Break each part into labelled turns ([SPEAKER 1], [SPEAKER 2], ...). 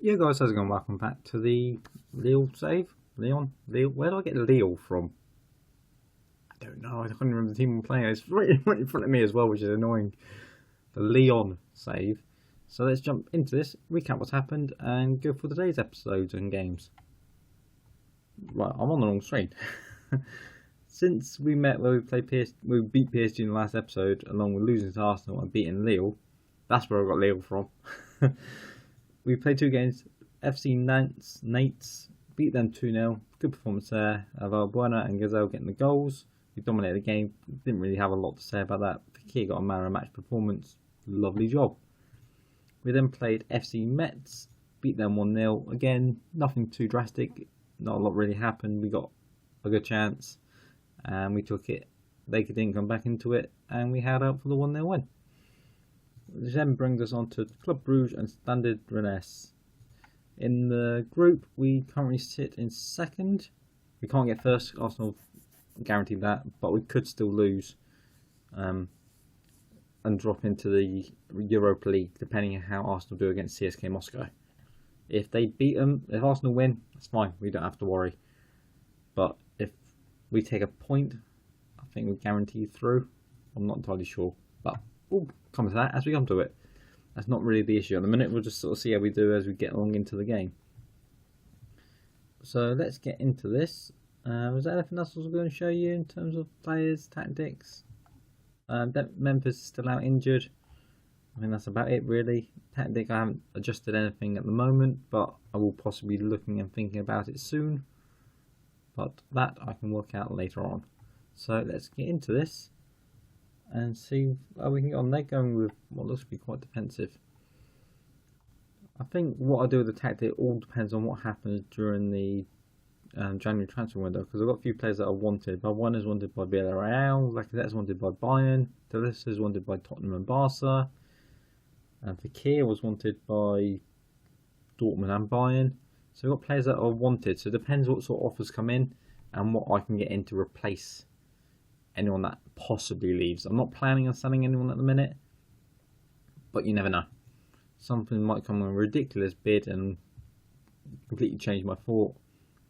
[SPEAKER 1] Yeah, guys, how's it going? Welcome back to the Lille save. Lille. Where do I get Lille from? I don't know. I can't remember the team I'm playing. It's right in front of me as well, which is annoying. The Lyon save. So let's jump into this, recap what's happened, and go for today's episodes and games. Right, I'm on the wrong screen. Since we met where we beat PSG in the last episode, along with losing to Arsenal and beating Lille. That's where I got Lille from. We played two games. FC Nantes beat them 2-0. Good performance there. Valbuena and Gazelle getting the goals. We dominated the game. Didn't really have a lot to say about that. Fakir got a man of match performance. Lovely job. We then played FC Metz. Beat them 1-0. Again, nothing too drastic. Not a lot really happened. We got a good chance. And we took it. They didn't come back into it. And we held out for the 1-0 win. Which then brings us on to Club Brugge and Stade Rennais. In the group, we currently sit in second. We can't get first. Arsenal guaranteed that, but we could still lose and drop into the Europa League, depending on how Arsenal do against CSK Moscow. If they beat them, if Arsenal win, that's fine. We don't have to worry. But if we take a point, I think we're guaranteed through. I'm not entirely sure, but we'll come to that as we come to it. That's not really the issue at the minute. We'll just sort of see how we do as we get along into the game. So let's get into this. Was there anything else I was going to show you in terms of players, tactics? Memphis is still out injured. I think that's about it really. Tactic, I haven't adjusted anything at the moment, but I will possibly be looking and thinking about it soon. But that I can work out later on. So let's get into this and see how we can get on. They're going with what looks to be quite defensive. I think what I do with the tactic all depends on what happens during the January transfer window, because I've got a few players that are wanted. One is wanted by Villarreal, Lacazette is wanted by Bayern, Delissa is wanted by Tottenham and Barca, and Fakir was wanted by Dortmund and Bayern. So we've got players that are wanted, so it depends what sort of offers come in and what I can get in to replace anyone that possibly leaves. I'm not planning on selling anyone at the minute, but you never know. Something might come on a ridiculous bid and completely change my thought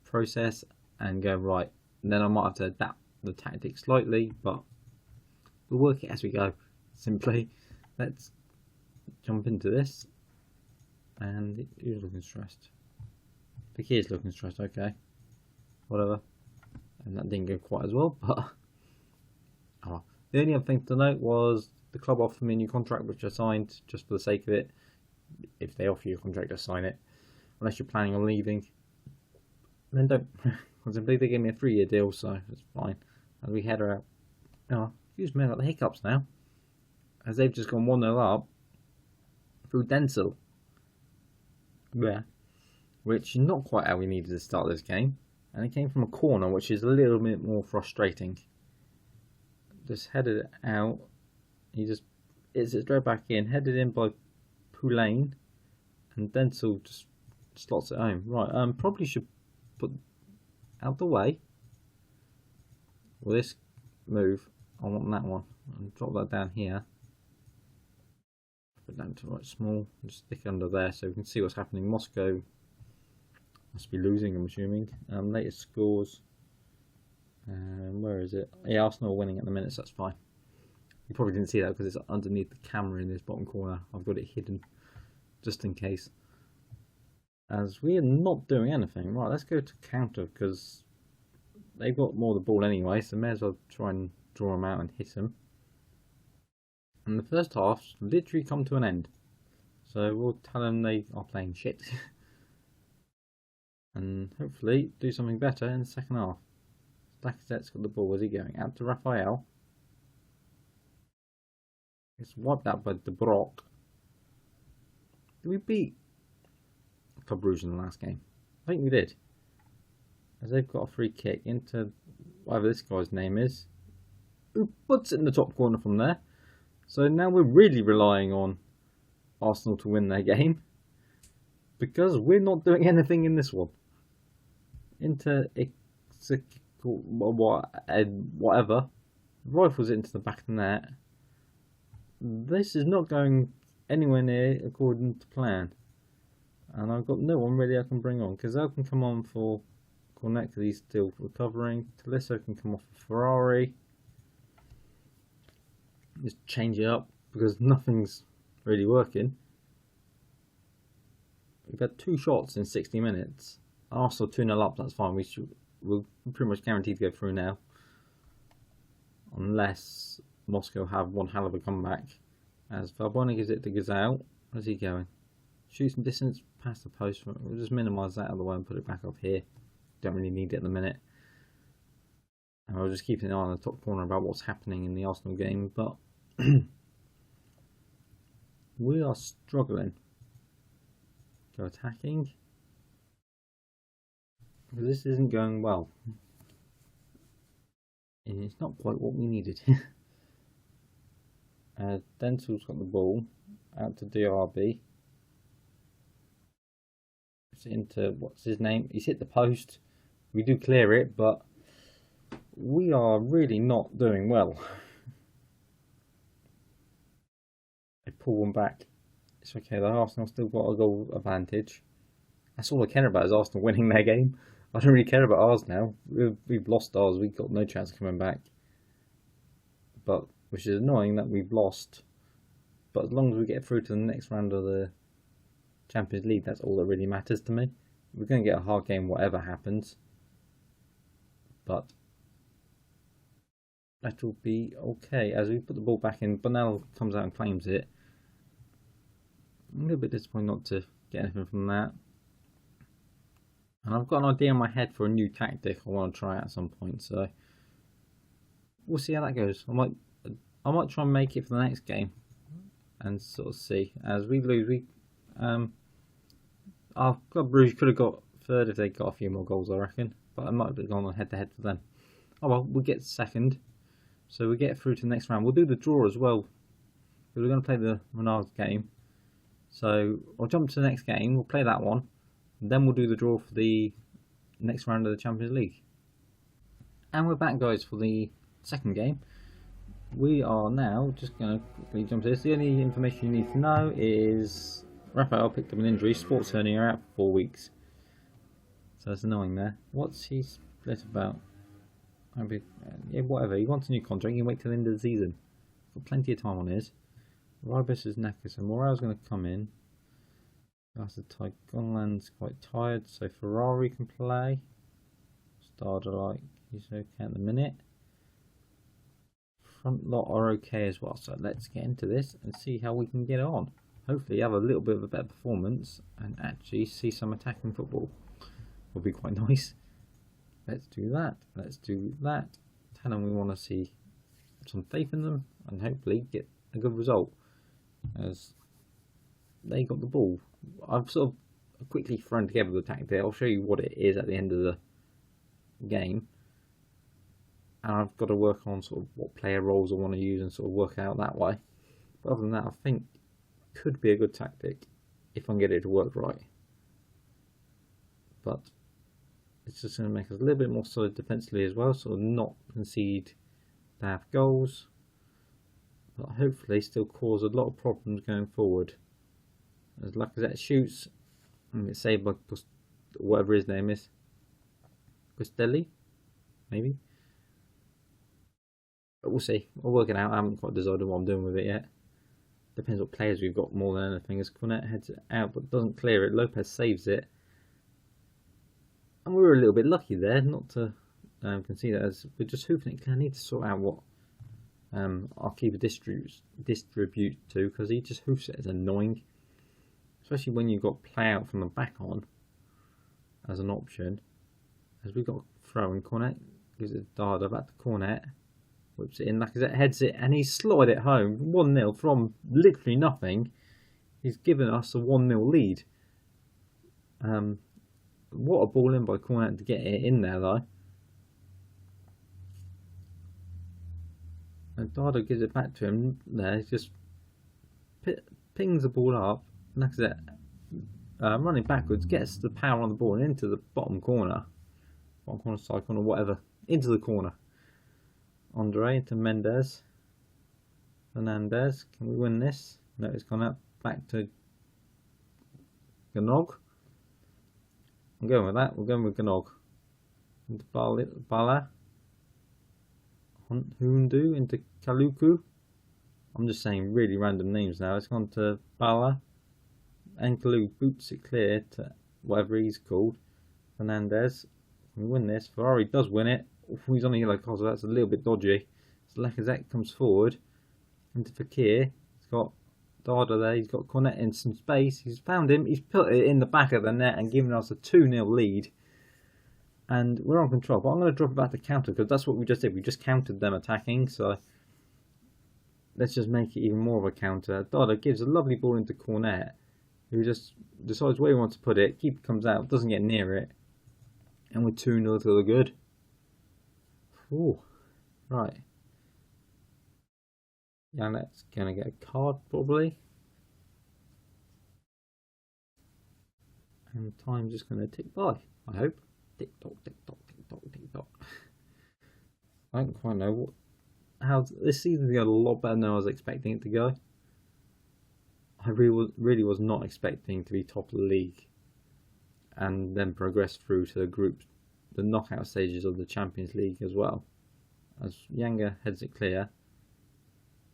[SPEAKER 1] process and go right. And then I might have to adapt the tactics slightly, but we'll work it as we go. Simply, let's jump into this. And who's looking stressed? Fakir's looking stressed. Okay, whatever. And that didn't go quite as well, but oh. The only other thing to note was the club offered me a new contract, which I signed just for the sake of it. If they offer you a contract, just sign it. Unless you're planning on leaving, then don't. Simply, they gave me a 3-year deal, so it's fine. As we head out. Oh, excuse me, I've got the hiccups now. As they've just gone 1-0 up through Denzel. Yeah. Which is not quite how we needed to start this game. And it came from a corner, which is a little bit more frustrating. Just headed it out. He just it's straight back in, headed in by Poulain, and Denzel just slots it home. Right, probably should put out the way. Well, this move, I want that one. I'll drop that down here. Put it down to right small. Just stick it under there so we can see what's happening. Moscow must be losing, I'm assuming. Latest scores. Where is it? Yeah, Arsenal are winning at the minute, so that's fine. You probably didn't see that because it's underneath the camera in this bottom corner. I've got it hidden just in case. As we are not doing anything. Right, let's go to counter because they've got more of the ball anyway, so may as well try and draw them out and hit them. And the first half's literally come to an end. So we'll tell them they are playing shit. And hopefully do something better in the second half. Lacazette's got the ball. Where's he going? Out to Raphael. It's wiped out by De Brock. Did we beat Club Brugge in the last game? I think we did. As they've got a free kick into whatever this guy's name is, who puts it in the top corner from there. So now we're really relying on Arsenal to win their game because we're not doing anything in this one. Into whatever, rifles it into the back of the net. This is not going anywhere near according to plan. And I've got no one really I can bring on. Gazelle can come on for Cornet because he's still recovering. Talisso can come off for Ferrari. Just change it up because nothing's really working. We've had 2 shots in 60 minutes. Arsenal 2-0 up, that's fine. We're pretty much guaranteed to go through now. Unless Moscow have one hell of a comeback. As Valbuena gives it to Gazelle. Where's he going? Shoot some distance past the post. We'll just minimise that out of the way and put it back up here. Don't really need it at the minute. And we'll just keep an eye on the top corner about what's happening in the Arsenal game. But we are struggling. Go attacking. Because this isn't going well. And it's not quite what we needed. Dental's got the ball. Out to DRB. It's into, what's his name? He's hit the post. We do clear it, but we are really not doing well. They pull one back. It's okay, the Arsenal still got a goal advantage. That's all I care about is Arsenal winning their game. I don't really care about ours now. We've lost ours. We've got no chance of coming back. But which is annoying that we've lost. But as long as we get through to the next round of the Champions League, that's all that really matters to me. We're going to get a hard game whatever happens. But that will be okay. As we put the ball back in, Bonnell comes out and claims it. I'm a little bit disappointed not to get anything from that. And I've got an idea in my head for a new tactic I want to try at some point, so we'll see how that goes. I might try and make it for the next game and sort of see. As we lose, our club Brugge could have got third if they got a few more goals, I reckon. But I might have gone on head to head for them. Oh well, we'll get second, so we get through to the next round. We'll do the draw as well. We're going to play the Rennais game, so I'll jump to the next game. We'll play that one. Then we'll do the draw for the next round of the Champions League. And we're back, guys, for the second game. We are now just going to quickly jump to this. The only information you need to know is Raphael picked up an injury, sports hernia, out for 4 weeks. So that's annoying there. What's he split about? Yeah, whatever. He wants a new contract. He can wait till the end of the season. Got plenty of time on his. Ribus is knackered, so Morale's going to come in. Gonland's quite tired, so Ferrari can play. Stade, he's okay at the minute. Front lot are okay as well, so let's get into this and see how we can get on. Hopefully have a little bit of a better performance and actually see some attacking football. Will be quite nice. Let's do that. Let's do that. Tell them we want to see some faith in them and hopefully get a good result, as they got the ball. I've sort of quickly thrown together the tactic. I'll show you what it is at the end of the game. And I've got to work on sort of what player roles I want to use and sort of work out that way. But other than that, I think it could be a good tactic if I can get it to work right. But it's just going to make us a little bit more solid defensively as well, so not concede bad goals. But hopefully still cause a lot of problems going forward. As Lacazette shoots and gets saved by whatever his name is. Costelli? Maybe? But we'll see. We'll work it out. I haven't quite decided what I'm doing with it yet. Depends what players we've got more than anything. As Cornet heads it out but doesn't clear it, Lopez saves it. And we were a little bit lucky there not to concede it, as we're just hoofing it. I need to sort out what our keeper distributes to, because he just hoofs it. It's annoying. Especially when you've got play out from the back on as an option. As we've got throw in, Cornet gives it Dada back to Cornet. Whips it in, Lacazette heads it, and he's slotted it home 1-0 from literally nothing. He's given us a 1-0 lead. What a ball in by Cornet to get it in there though. And Dada gives it back to him there. He just pings the ball up. Lacazette running backwards, gets the power on the ball and into the bottom corner, side corner, whatever, into the corner. Andre into Mendes. Fernandez, can we win this? No, it's gone up back to Ganog. I'm going with that. We're going with Gnog. Into Bala. Hundu into Kaluku. I'm just saying really random names now. It's gone to Bala. Enkalu boots it clear to whatever he's called. Fernandez. We win this. Ferrari does win it. He's on a yellow card, so that's a little bit dodgy. So Lacazette comes forward into Fakir. He's got Dada there. He's got Cornet in some space. He's found him. He's put it in the back of the net and given us a 2-0 lead. And we're on control. But I'm going to drop it back to counter because that's what we just did. We just countered them attacking. So let's just make it even more of a counter. Dada gives a lovely ball into Cornet, who just decides where he wants to put it. Keeper comes out, doesn't get near it. And we're 2-0 to the good. Ooh, right. Janet's going to get a card, probably. And time's just going to tick by, I hope. Tick tock, tick tock, tick tock, tick tock. I don't quite know how this season's going a lot better than I was expecting it to go. I really was not expecting to be top of the league and then progress through to the knockout stages of the Champions League as well. As Yanga heads it clear,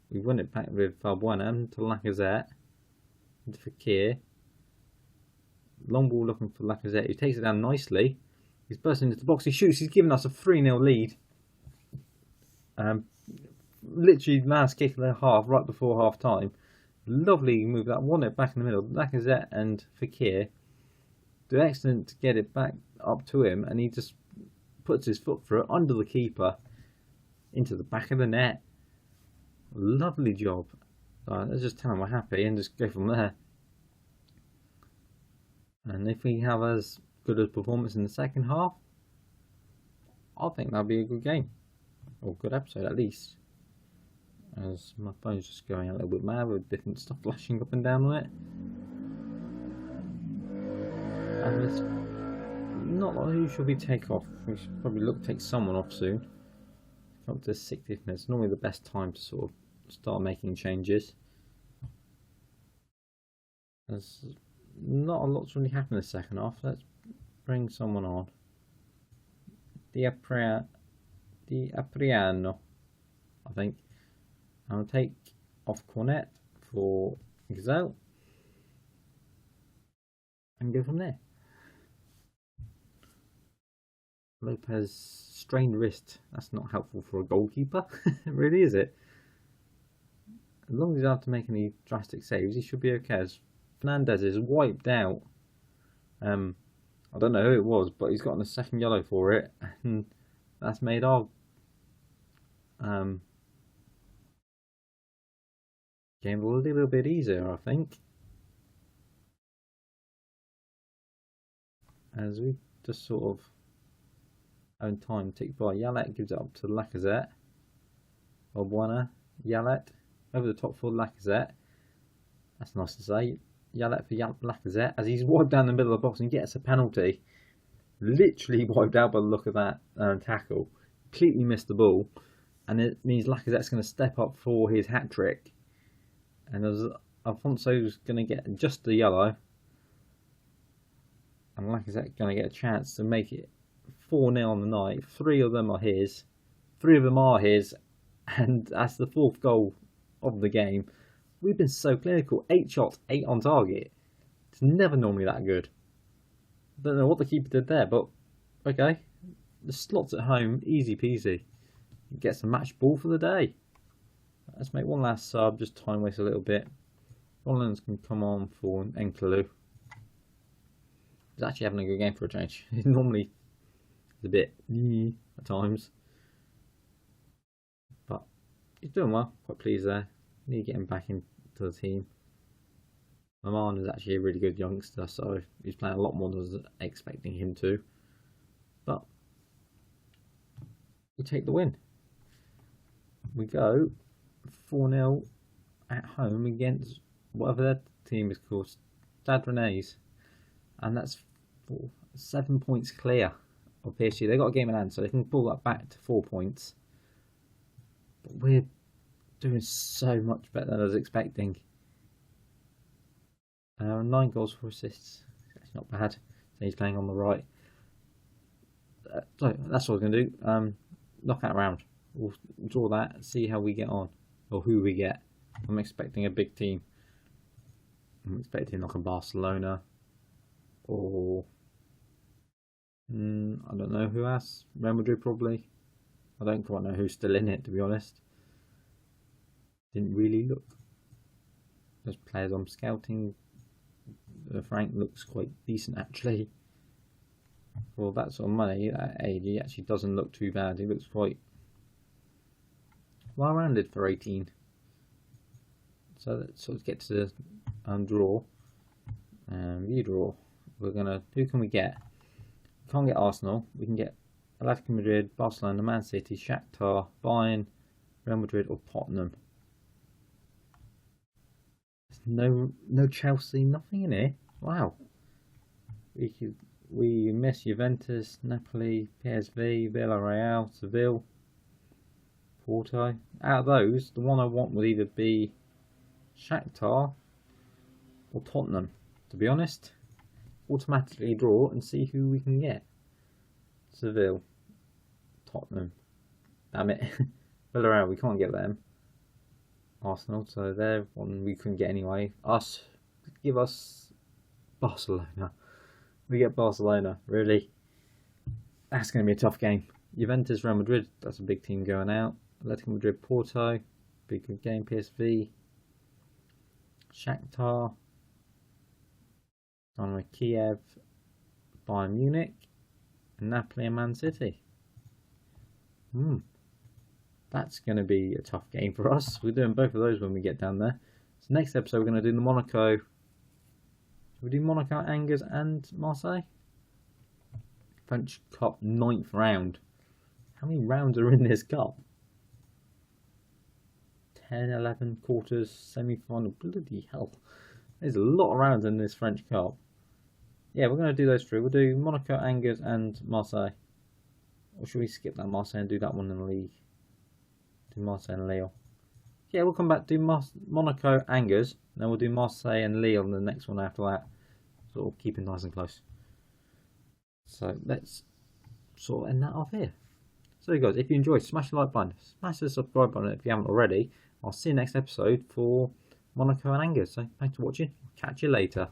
[SPEAKER 1] we win it back with Valbuena to Lacazette, into Fakir. Long ball looking for Lacazette, who takes it down nicely. He's bursting into the box, he shoots, he's given us a 3-0 lead. Literally last kick of the half, right before half time. Lovely move that, won it back in the middle. Lacazette and Fakir do excellent to get it back up to him, and he just puts his foot through it under the keeper into the back of the net. Lovely job. Let's just tell him we're happy and just go from there. And if we have as good a performance in the second half, I think that'll be a good game, or good episode at least. As my phone's just going a little bit mad with different stuff flashing up and down on it. And there's not like who should we take off. We should probably take someone off soon. Up to 60 minutes, normally the best time to sort of start making changes. There's not a lot's really happened in the second half. Let's bring someone on. Di Apriano, I think. I'll take off Cornet for Gazelle and go from there. Lopez strained wrist. That's not helpful for a goalkeeper, really, is it? As long as he doesn't have to make any drastic saves, he should be okay. As Fernandez is wiped out. I don't know who it was, but he's gotten a second yellow for it, and that's made our game a little bit easier, I think. As we just sort of own time tick by. Yalet gives it up to Lacazette. Valbuena, Yalet over the top for Lacazette. That's nice to say. Yalet for Lacazette as he's wiped down the middle of the box and gets a penalty. Literally wiped out by the look of that tackle. Completely missed the ball, and it means Lacazette's going to step up for his hat trick. And as Alfonso's going to get just the yellow, and Lacazette's going to get a chance to make it 4-0 on the night. 3 of them are his. 3 of them are his, and that's the 4th goal of the game. We've been so clinical. 8 shots, 8 on target. It's never normally that good. Don't know what the keeper did there, but okay. The slots at home, easy peasy. Gets a match ball for the day. Let's make one last sub, just time waste a little bit. Rollins can come on for Enkalu. He's actually having a good game for a change. He's normally a bit at times, but he's doing well. Quite pleased there. Need to get him back into the team. Maman is actually a really good youngster, so he's playing a lot more than I was expecting him to. But we take the win. We go 4-0 at home against whatever their team is called, Stade Rennais, and that's 7 points clear of PSG. They've got a game in hand, so they can pull that back to 4 points. But we're doing so much better than I was expecting. 9 goals, 4 assists. That's not bad. So he's playing on the right. So that's what we're going to do. Knockout round. We'll draw that, see how we get on, or who we get. I'm expecting a big team. I'm expecting like a Barcelona, or I don't know who else. Real Madrid probably. I don't quite know who's still in it, to be honest. Didn't really look. Those players I'm scouting, Frank looks quite decent actually. For that sort of money, at age, he actually doesn't look too bad. He looks quite well rounded for 18. So let's get to the draw. View draw. We're gonna. Who can we get? We can't get Arsenal. We can get Atletico Madrid, Barcelona, Man City, Shakhtar, Bayern, Real Madrid, or Tottenham. There's no Chelsea, nothing in here. Wow. We miss Juventus, Napoli, PSV, Villarreal, Seville, Porto. Out of those, the one I want would either be Shakhtar or Tottenham. To be honest, automatically draw and see who we can get. Seville, Tottenham. Damn it. Villarreal, we can't get them. Arsenal, so they're one we couldn't get anyway. Give us Barcelona. We get Barcelona, really. That's going to be a tough game. Juventus, Real Madrid, that's a big team going out. Atletico Madrid, Porto, big good game. PSV, Shakhtar, Dynamo Kiev, Bayern Munich, and Napoli and Man City. That's going to be a tough game for us. We're doing both of those when we get down there. So next episode we're going to do the Monaco. We do Monaco, Angers and Marseille. French Cup 9th round. How many rounds are in this cup? 10, 11, quarters, semi-final. Bloody hell. There's a lot of rounds in this French Cup. Yeah, we're going to do those three. We'll do Monaco, Angers and Marseille. Or should we skip that Marseille and do that one in the league? Do Marseille and Lyon. Yeah, we'll come back to Monaco, Angers. Then we'll do Marseille and Lyon the next one after that. Sort of keep it nice and close. So let's sort of end that off here. So guys, if you enjoyed, smash the like button. Smash the subscribe button if you haven't already. I'll see you next episode for Monaco and Angers. So thanks for watching. Catch you later.